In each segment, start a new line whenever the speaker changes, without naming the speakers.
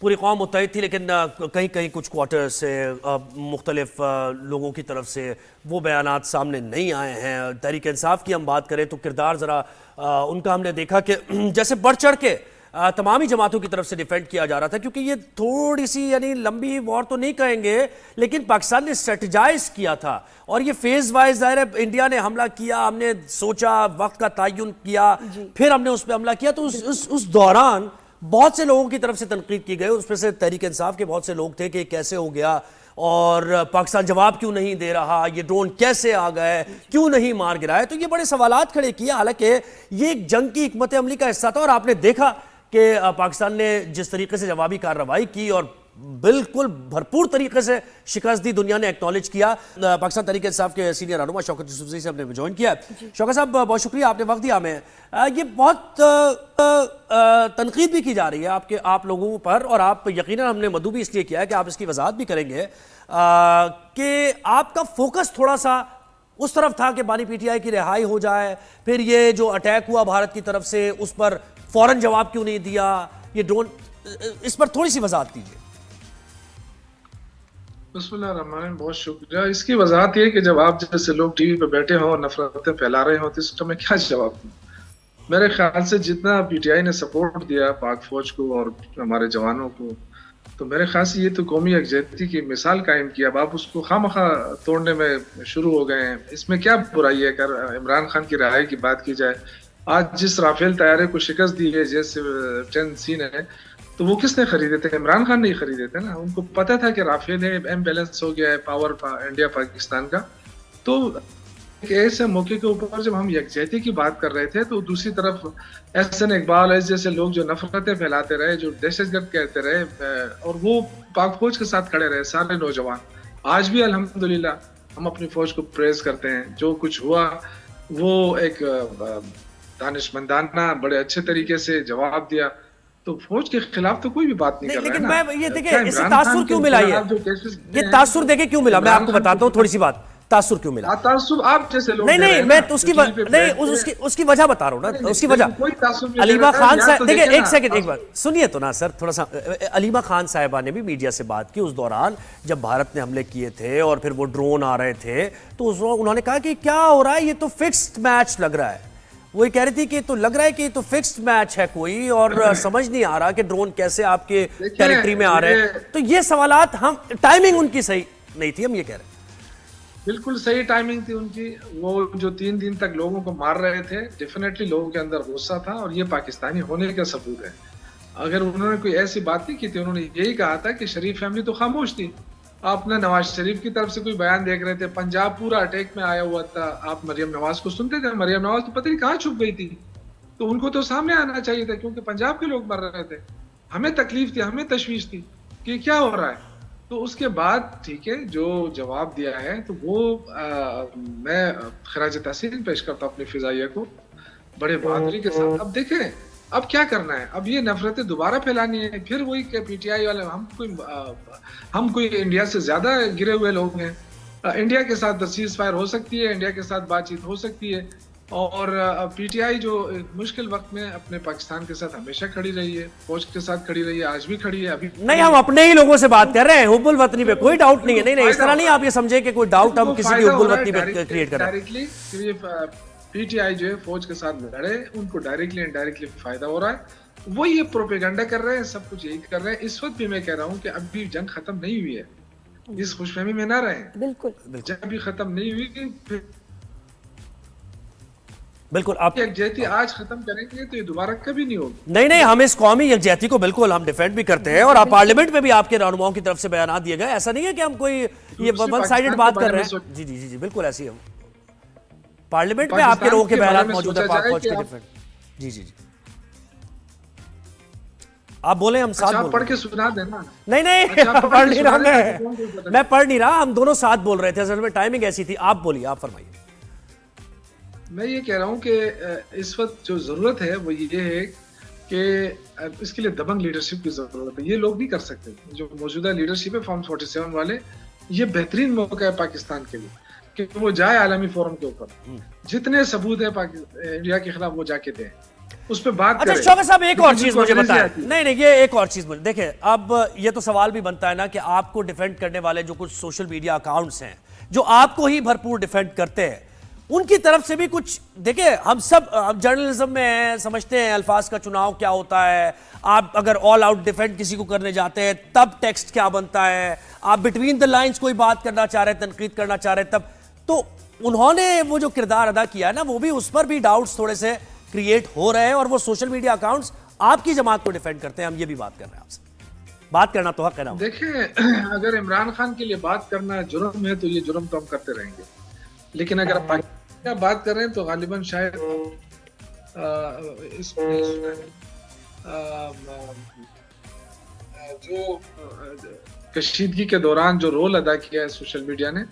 پوری قوم متحد تھی، لیکن کہیں کہیں کچھ کوارٹر سے مختلف لوگوں کی طرف سے وہ بیانات سامنے نہیں آئے ہیں. تحریک انصاف کی ہم بات کریں تو کردار ذرا ان کا ہم نے دیکھا کہ جیسے بڑھ چڑھ کے تمامی جماعتوں کی طرف سے ڈیفینڈ کیا جا رہا تھا، کیونکہ یہ تھوڑی سی یعنی لمبی وار تو نہیں کہیں گے، لیکن پاکستان نے اسٹریٹجائز کیا تھا اور یہ فیز وائز ظاہر ہے انڈیا نے حملہ کیا، ہم نے سوچا، وقت کا تعین کیا، پھر ہم نے اس پہ حملہ کیا. تو اس دوران بہت سے لوگوں کی طرف سے تنقید کی گئی، اس میں سے تحریک انصاف کے بہت سے لوگ تھے کہ کیسے ہو گیا اور پاکستان جواب کیوں نہیں دے رہا، یہ ڈرون کیسے آ گئے، کیوں نہیں مار گرائے. تو یہ بڑے سوالات کھڑے کیے، حالانکہ یہ ایک جنگ کی حکمت عملی کا حصہ تھا اور آپ نے دیکھا کہ پاکستان نے جس طریقے سے جوابی کارروائی کی اور بالکل بھرپور طریقے سے شکست دی، دنیا نے ایکنالج کیا. پاکستان تحریک انصاف کے سینئر رہنما شوکت یوسفزئی سے ہم نے جوائن کیا. شوکت صاحب بہت شکریہ، آپ نے وقت دیا ہمیں. یہ بہت تنقید بھی کی جا رہی ہے آپ لوگوں پر، اور آپ یقیناً ہم نے مدعو بھی اس لیے کیا ہے کہ آپ اس کی وضاحت بھی کریں گے کہ آپ کا فوکس تھوڑا سا اس طرف تھا کہ بانی پی ٹی آئی کی رہائی ہو جائے، پھر یہ جو اٹیک ہوا بھارت کی طرف سے اس پر فوراً جواب کیوں نہیں دیا، یہ ڈرون، اس پر تھوڑی سی وضاحت کیجیے.
بسم اللہ الرحمن الرحیم، بہت شکریہ. اس کی وضاحت یہ کہ جب آپ جیسے لوگ ٹی وی پہ بیٹھے ہوں اور نفرتیں پھیلا رہے ہوں تو اس کا میں کیا جواب دوں. میرے خیال سے جتنا پی ٹی آئی نے سپورٹ دیا پاک فوج کو اور ہمارے جوانوں کو، تو میرے خیال سے یہ تو قومی یکجہتی کی مثال قائم کی. اب آپ اس کو خواہ توڑنے میں شروع ہو گئے ہیں. اس میں کیا برائی ہے؟ اگر عمران خان کی رہائی کی بات کی جائے، آج جس رافیل طیارے کو شکست دی ہے جیسے 10C نے، تو وہ کس نے خریدے تھے؟ عمران خان نہیں خریدے تھے نا. ان کو پتا تھا کہ رافیل ہے، ایم بیلنس ہو گیا ہے پاور انڈیا پاکستان کا. تو ایک ایسے موقع کے اوپر جب ہم یکجہتی کی بات کر رہے تھے تو دوسری طرف احسن اقبال ایسے جیسے لوگ جو نفرتیں پھیلاتے رہے، جو دہشت گرد کہتے رہے، اور وہ پاک فوج کے ساتھ کھڑے رہے سارے نوجوان. آج بھی الحمدللہ ہم اپنی فوج کو پریز کرتے ہیں. جو کچھ ہوا وہ ایک دانشمندانہ بڑے اچھے طریقے سے جواب دیا. تو فوج کے خلاف تو کوئی بھی بات نہیں کر رہا ہے.
لیکن میں یہ دیکھیں اس سے تاثر کیوں ملا، یہ تاثر دیکھیں کیوں ملا، میں آپ کو بتاتا ہوں تھوڑی سی بات. تاثر کیوں ملا؟
تاثر آپ جیسے لوگ
نہیں میں اس کی وجہ بتا رہا ہوں نا، اس کی وجہ. علیمہ خان صاحب دیکھیں، ایک سیکنڈ، ایک بار سنیے تو نا سر تھوڑا سا. علیمہ خان صاحبہ نے بھی میڈیا سے بات کی اس دوران جب بھارت نے حملے کیے تھے اور پھر وہ ڈرون آ رہے تھے، تو اس وقت انہوں نے کہا کہ کیا ہو رہا ہے، یہ تو فکسڈ میچ لگ رہا ہے. وہ یہ کہہ رہی تھی کہ تو لگ رہا ہے کہ یہ تو فکسڈ میچ ہے کوئی، اور سمجھ نہیں آ رہا کہ ڈرون کیسے آپ کے ٹیریٹری میں آ رہے ہیں. تو یہ سوالات، ہم ٹائمنگ ان کی صحیح نہیں تھی، ہم یہ کہہ رہے ہیں.
بالکل صحیح ٹائمنگ تھی ان کی. وہ جو 3 دن تک لوگوں کو مار رہے تھے، ڈیفینیٹلی لوگوں کے اندر غصہ تھا اور یہ پاکستانی ہونے کا ثبوت ہے. اگر انہوں نے کوئی ایسی بات نہیں کی تھی، انہوں نے یہی کہا تھا کہ شریف فیملی تو خاموش تھی. آپ نے نواز شریف کی طرف سے کوئی بیان دیکھ رہے تھے، پنجاب پورا اٹیک میں آیا ہوا تھا، آپ مریم نواز کو سنتے تھے. مریم نواز تو پتہ نہیں کہاں چھپ گئی تھی. تو ان کو تو سامنے آنا چاہیے تھا کیونکہ پنجاب کے لوگ مر رہے تھے. ہمیں تکلیف تھی، ہمیں تشویش تھی کہ کیا ہو رہا ہے. تو اس کے بعد ٹھیک ہے جو جواب دیا ہے تو وہ میں خراج تحسین پیش کرتا ہوں اپنی فضائیہ کو بڑے بہادری کے ساتھ. اب دیکھیں اب کیا کرنا ہے. اب یہ نفرتیں دوبارہ پھیلانی ہے. پھر وہی کہ پی ٹی آئی والے ہم کوئی انڈیا سے زیادہ گرے ہوئے لوگ ہیں. انڈیا کے ساتھ سیز فائر ہو سکتی ہے، انڈیا کے ساتھ بات چیت ہو سکتی ہے، اور پی ٹی آئی جو مشکل وقت میں اپنے پاکستان کے ساتھ ہمیشہ کھڑی رہی ہے، فوج کے ساتھ کھڑی رہی ہے، آج بھی کھڑی ہے. ابھی
نہیں، ہم اپنے ہی لوگوں سے بات کر رہے ہیں، حب الوطنی پہ کوئی ڈاؤٹ نہیں ہے. نہیں اس طرح نہیں آپ یہ سمجھے کہ کوئی ڈاؤٹ ہم کسی کی حب الوطنی پہ کریٹ کر رہے ہیں.
ڈائریکٹلی پی ٹی آئی جو ہے فوج کے ساتھ لڑے، ان کو ڈائریکٹلی انڈائریکٹلی فائدہ ہو رہا ہے. وہ یہ پروپیگنڈا کر رہے ہیں، سب کچھ یہی کر رہے ہیں. اس وقت بھی میں کہہ رہا ہوں کہ اب بھی جنگ ختم نہیں ہوئی ہے. اس خوش فہمی میں نہ رہیں. بالکل جنگ بھی ختم نہیں ہوئی.
بالکل آپ
یکجہتی آج ختم کریں گے تو یہ دوبارہ کبھی نہیں ہوگی.
نہیں ہم اس قومی یکجہتی کو بالکل ہم ڈیفینڈ بھی کرتے ہیں، اور آپ پارلیمنٹ میں بھی آپ کے رہنماؤں کی طرف سے بیانات دیے گئے. ایسا نہیں ہے کہ ہم کوئی یہ ون سائیڈڈ بات کر رہے ہیں. جی بالکل ایسی ہم پارلیمنٹ میں آپ کے لوگوں کے بیانات موجود ہیں پاک فوج کے ڈیفینڈ. جی آپ بولیں، ہم ساتھ بول
پڑھ کے سنا دینا.
نہیں پڑھ نہیں رہا میں پڑھ نہیں رہا، ہم دونوں ساتھ بول رہے تھے. اصل میں ٹائمنگ ایسی تھی. آپ بولیے، آپ فرمائیے.
میں یہ کہہ رہا ہوں کہ اس وقت جو ضرورت ہے وہ یہ ہے کہ اس کے لیے دبنگ لیڈرشپ کی ضرورت ہے. یہ لوگ نہیں کر سکتے. جو موجودہ لیڈرشپ ہے فارم 47 والے، یہ بہترین موقع ہے پاکستان کے لیے کہ وہ جائے عالمی فورم کے اوپر. جتنے ثبوت ہیں انڈیا کے خلاف وہ جا کے دیں. उस पे बात
अच्छा
करें।
शौकत साहब एक और
लेकिन
चीज
जिनको
मुझे
अंग्रेजी
बताएं,
आती है।
नहीं ये एक और चीज मुझे देखिए, अब ये तो सवाल भी बनता है ना कि आपको डिफेंड करने वाले जो कुछ सोशल मीडिया अकाउंट्स हैं जो आपको ही भरपूर डिफेंड करते हैं, उनकी तरफ से भी कुछ देखिए, हम सब जर्नलिज्म में हैं, समझते हैं अल्फाज का चुनाव क्या होता है। आप अगर ऑल आउट डिफेंड किसी को करने जाते हैं तब टेक्स्ट क्या बनता है, आप बिटवीन द लाइंस कोई बात करना चाह रहे हैं, तनकीद करना चाह रहे हैं, तब तो उन्होंने वो जो किरदार अदा किया है ना, वो भी उस पर भी डाउट्स थोड़े से क्रिएट हो रहे हैं, और वो सोशल मीडिया अकाउंट्स आपकी जमात को डिफेंड करते हैं। हम ये भी बात कर रहे हैं आपसे, बात करना तो हक है ना।
देखिए, अगर इमरान खान के लिए बात करना जुर्म है तो ये जुर्म तो हम करते रहेंगे, लेकिन अगर आप पाकिस्तान की बात कर रहे हैं तो गालिबन शायद जो कशीदगी के दौरान जो रोल अदा किया है सोशल मीडिया ने,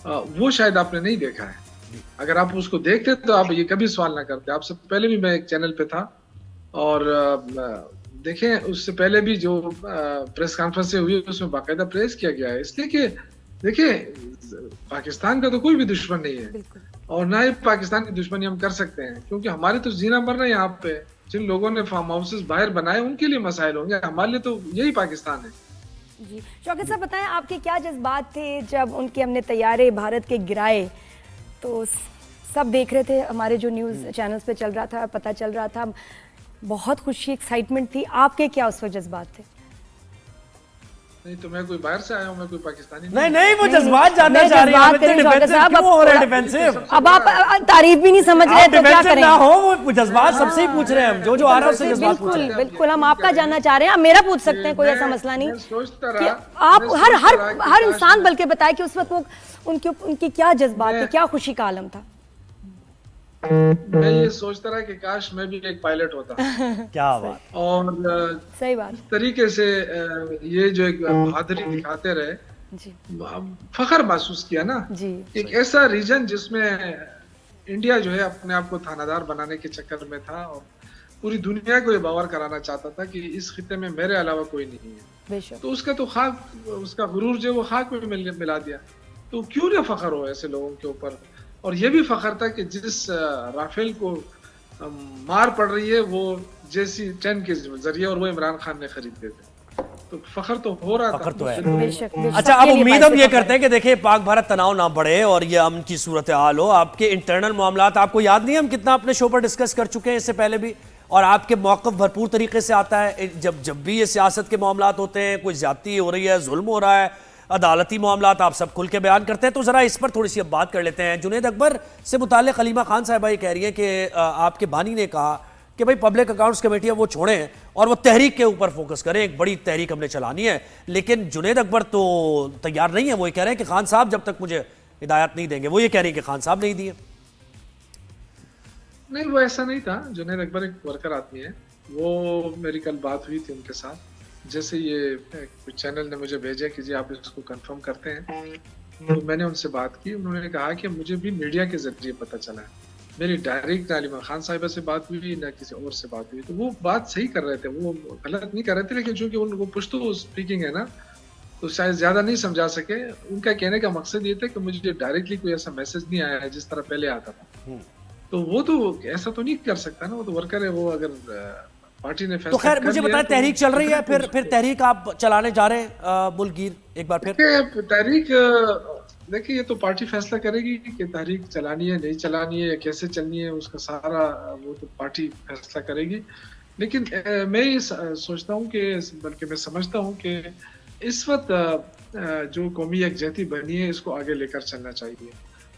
वो शायद आपने नहीं देखा है। अगर आप उसको देखते तो आप ये कभी सवाल ना करते। आपसे पहले भी मैं एक चैनल पे था, और देखें उससे पहले भी जो प्रेस कॉन्फ्रेंस हुई उसमें बाकायदा प्रेस किया गया है, इसलिए कि देखिए पाकिस्तान का तो कोई भी दुश्मन नहीं है, और ना ही पाकिस्तान की दुश्मनी हम कर सकते हैं, क्योंकि हमारे तो जीना मरना यहाँ पे। जिन लोगों ने फार्म हाउसेस बाहर बनाए उनके लिए मसाइल होंगे, हमारे लिए तो यही पाकिस्तान है।
जी शौकत साहब, बताएं आपके क्या जज्बात थे जब उनके हमने तैयारे भारत के गिराए? तो सब देख रहे थे, हमारे जो न्यूज़ चैनल्स पे चल रहा था, पता चल रहा था, बहुत खुशी एक्साइटमेंट थी। आपके क्या उस वक्त जज्बात थे?
नहीं तो मैं कोई बाहर से आया हूँ, मैं कोई पाकिस्तानी
नहीं वो जज्बात जानना चाह रही हैं, क्यों हो रहे हैं डिफेंसिव?
अब आप तारीफ भी नहीं समझ रहे तो क्या करें?
ना हो, वो जज्बात सबसे ही पूछ रहे हैं हम, जो आ रहा है उससे जज्बात पूछ रहे हैं।
बिल्कुल हम आपका जानना चाह रहे हैं, आप मेरा पूछ सकते हैं, कोई ऐसा मसला नहीं।
सोचता
कि
रहा,
आप हर इंसान बल्कि बताए कि उस वक्त वो उनकी क्या जज्बात थे, क्या खुशी का आलम था?
मैं ये सोचता रहा कि काश मैं भी एक पायलट होता।
क्या बात,
और
सही बात
इस तरीके से ये जो एक बहादुरी दिखाते रहे,
जी
फखर महसूस किया ना।
जी।
एक ऐसा रीजन जिसमें इंडिया जो है अपने आप को थानादार बनाने के चक्कर में था, और पूरी दुनिया को ये बावर कराना चाहता था कि इस खिते में मेरे अलावा कोई नहीं है,
बेशक।
तो उसका तो खाक, उसका गुरूर जो वो खाक में मिला दिया। तो क्यों ना फखर हो ऐसे लोगों के ऊपर। और ये भी फखर था कि जिस राफेल को मार पड़ रही है वो JC-10 के जरिए, और वो इमरान खान ने खरीदे थे, तो फखर तो हो रहा
फखर
था।
तो है।
बेशक, बेशक।
अच्छा, अब
सबके लिए
उम्मीद हम
बाइसे
ये
फखर
करते हैं कि देखिए पाक भारत तनाव ना बढ़े और ये अमन की सूरत हाल हो। आपके इंटरनल मामलात, आपको याद नहीं हम कितना अपने शो पर डिस्कस कर चुके हैं इससे पहले भी, और आपके मौक़िफ़ भरपूर तरीके से आता है। जब भी ये सियासत के मामलात होते हैं, कोई ज्यादती हो रही है, जुल्म हो रहा है, अदालती मामलात, आप सब खुल के बयान करते हैं, तो ज़रा इस पर थोड़ी सी अब बात कर लेते हैं। जुनैद अकबर से मुताल्लिक़ हलीमा खान साहिबा ये कह रही हैं कि आपके बानी ने कहा कि भाई पब्लिक अकाउंट्स कमेटी वो छोड़ें और वो तहरीक के ऊपर फोकस करें, एक बड़ी तहरीक हमने चलानी है। लेकिन जुनैद अकबर तो तैयार नहीं है, वो ये कह रहे हैं कि खान साहब जब तक मुझे हिदायत नहीं देंगे, वो ये कह रही हैं कि खान साहब नहीं दिए।
नहीं, वो ऐसा नहीं था। जुनैद अकबर एक वर्कर आदमी है, वो मेरी कल बात हुई थी उनके साथ। जैसे ये चैनल ने मुझे भेजा कि जी आप इसको कंफर्म करते हैं, तो मैंने उनसे बात की। उन्होंने कहा कि मुझे भी मीडिया के जरिए पता चला है, मेरी डायरेक्ट हलीमा खान साहिबा से बात हुई ना किसी और से बात हुई। तो वो बात सही कर रहे थे, वो गलत नहीं कर रहे थे, लेकिन चूंकि उनको पुश्तो स्पीकिंग है ना, तो शायद ज्यादा नहीं समझा सके। उनका कहने का मकसद ये था कि मुझे डायरेक्टली कोई ऐसा मैसेज नहीं आया है जिस तरह पहले आता था। तो वो तो ऐसा तो नहीं कर सकता ना, वो तो वर्कर है। वो अगर पार्टी ने
तो खैर मुझे बताएं, तहरीक चल रही है, फिर तहरीक आप चलाने जा रहे हैं मुल्कगीर एक बार फिर?
तहरीक देखिए, ये तो पार्टी फैसला करेगी कि तहरीक चलानी है, नहीं चलानी है, या कैसे चलनी है, उसका सारा वो तो पार्टी फैसला करेगी। लेकिन मैं ये सोचता हूँ कि, बल्कि मैं समझता हूँ कि इस वक्त जो कौमी यकजहती बनी है, इसको आगे लेकर चलना चाहिए।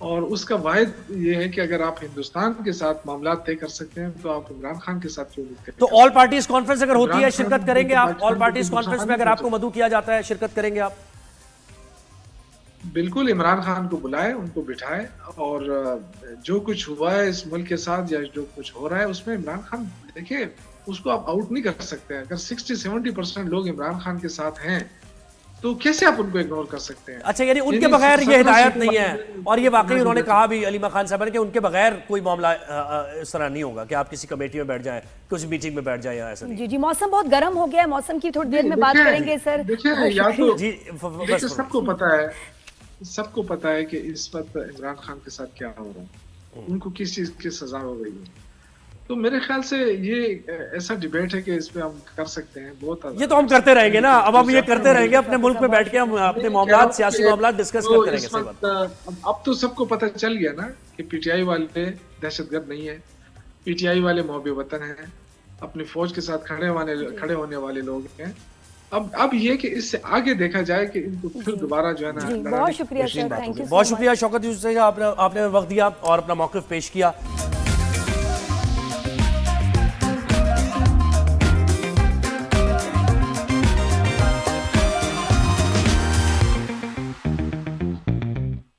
और उसका वाहिद ये है कि अगर आप हिंदुस्तान के साथ मामला तय कर सकते हैं, तो आप इमरान खान के साथ क्यों नहीं करते?
तो ऑल पार्टीज कॉन्फ्रेंस अगर होती है, शिरकत करेंगे आप? ऑल पार्टीज कॉन्फ्रेंस में अगर आपको मदऊ किया जाता है, शिरकत करेंगे आप?
बिल्कुल, इमरान खान को बुलाए, उनको बिठाए, और जो कुछ हुआ है इस मुल्क के साथ या जो कुछ हो रहा है उसमें इमरान खान, देखिए उसको आप आउट नहीं कर सकते हैं। अगर 60-70% लोग इमरान खान के साथ हैं, तो कैसे आप उनको इग्नोर कर सकते हैं?
अच्छा, यानी उनके बगैर ये हिदायत नहीं है। और ये वाकई उन्होंने कहा भी हलीमा खान साहब ने कि उनके बगैर कोई मामला इस तरह नहीं होगा कि आप किसी कमेटी में बैठ जाएं, किसी मीटिंग में बैठ जाएं, या ऐसा नहीं।
जी जी, मौसम बहुत गर्म हो गया है, मौसम की थोड़ी देर में बात करेंगे सर।
देखिए, या तो
जी
सबको पता है कि इस वक्त इमरान खान के साथ क्या हो रहा है, उनको किस चीज की सजा हो गई है। तो मेरे ख्याल से ये ऐसा डिबेट है कि इस पे हम कर सकते हैं बहुत
ये तो हम करते रहेंगे ना, अब हम ये करते रहेंगे अपने मुल्क में बैठ के, हम अपने मामलात, सियासी मामलात डिस्कस
तो
करते रहेंगे।
इस
सही
वक्त
बात।
अब तो सबको पता चल गया ना कि पीटीआई वाले दहशतगर्द नहीं है, पीटीआई वाले मोहब्बे वतन हैं, अपनी फौज के साथ खड़े होने वाले लोग हैं। अब ये कि इससे आगे देखा जाए कि इनको फिर दोबारा जो है ना
जी,
लड़ाने
बहुत
की
शुक्रिया
कोशिश
सर,
बात
थैंक
होगी।
यू।
बहुत शुक्रिया शौकत यूसुफ साहब, आपने वक्त दिया और अपना मौक़िफ़ पेश किया।